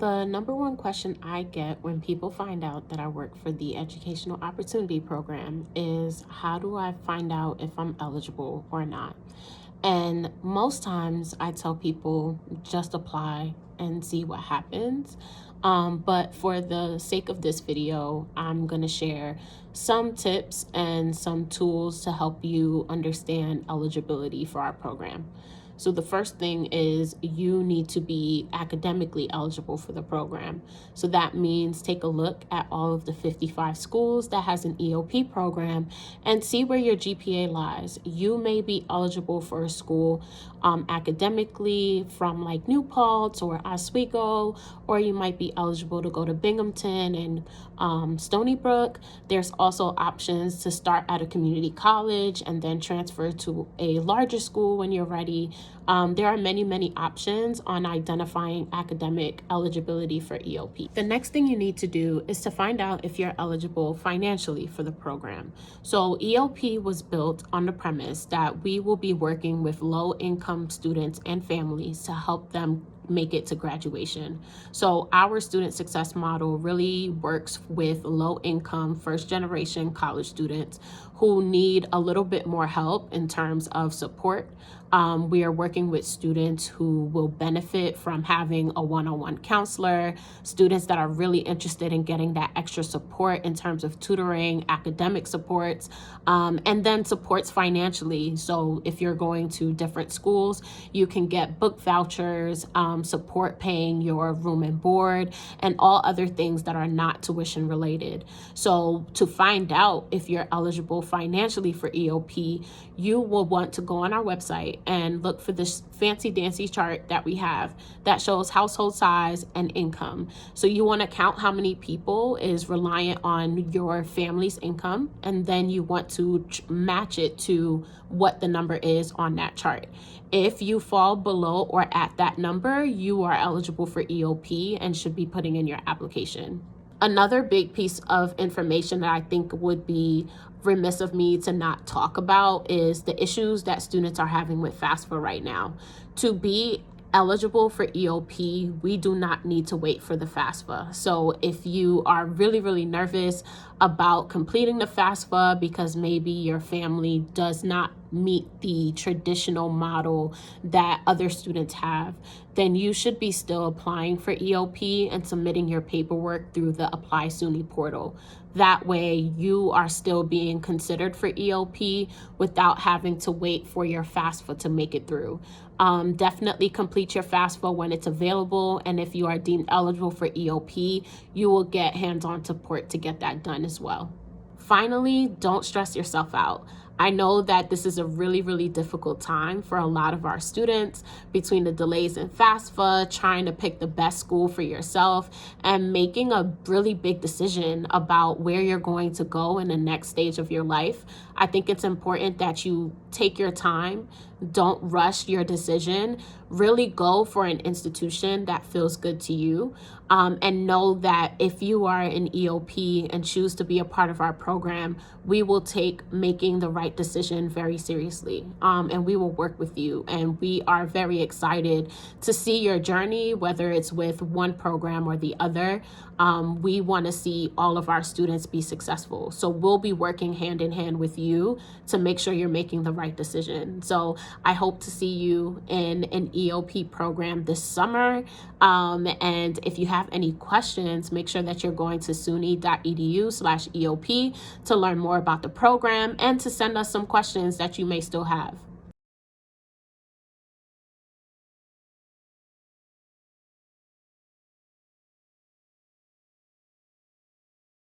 The number one question I get when people find out that I work for the Educational Opportunity Program is, how do I find out if I'm eligible or not? And most times I tell people just apply and see what happens. But for the sake of this video, I'm going to share some tips and some tools to help you understand eligibility for our program. So the first thing is you need to be academically eligible for the program. So that means take a look at all of the 55 schools that has an EOP program and see where your GPA lies. You may be eligible for a school academically from like New Paltz or Oswego, or you might be eligible to go to Binghamton and Stonybrook. There's also options to start at a community college and then transfer to a larger school when you're ready. There are many options on identifying academic eligibility for EOP. The next thing you need to do is to find out if you're eligible financially for the program. So EOP was built on the premise that we will be working with low-income students and families to help them make it to graduation. So our student success model really works with low-income first-generation college students who need a little bit more help in terms of support. We are working with students who will benefit from having a one-on-one counselor, students that are really interested in getting that extra support in terms of tutoring, academic supports, and then supports financially. So if you're going to different schools, you can get book vouchers, support paying your room and board, and all other things that are not tuition related. So to find out if you're eligible financially for EOP, you will want to go on our website and look for this fancy dancy chart that we have that shows household size and income. So you want to count how many people is reliant on your family's income, and then you want to match it to what the number is on that chart. If you fall below or at that number, you are eligible for EOP and should be putting in your application. Another big piece of information that I think would be remiss of me to not talk about is the issues that students are having with FAFSA right now. To be eligible for EOP, we do not need to wait for the FAFSA. So if you are really nervous about completing the FAFSA because maybe your family does not meet the traditional model that other students have, then you should be still applying for EOP and submitting your paperwork through the Apply SUNY portal. That way you are still being considered for EOP without having to wait for your FAFSA to make it through. Definitely complete your FAFSA when it's available, and if you are deemed eligible for EOP, you will get hands-on support to get that done as well. Finally, don't stress yourself out. I know that this is a really difficult time for a lot of our students between the delays in FAFSA, trying to pick the best school for yourself, and making a really big decision about where you're going to go in the next stage of your life. I think it's important that you take your time, don't rush your decision, really go for an institution that feels good to you, and know that if you are an EOP and choose to be a part of our program, we will take making the right decision very seriously, and we will work with you. And we are very excited to see your journey, whether it's with one program or the other. We want to see all of our students be successful. So we'll be working hand in hand with you to make sure you're making the right decision. So I hope to see you in an EOP program this summer. And if you have any questions, make sure that you're going to suny.edu/EOP to learn more about the program and to send us some questions that you may still have.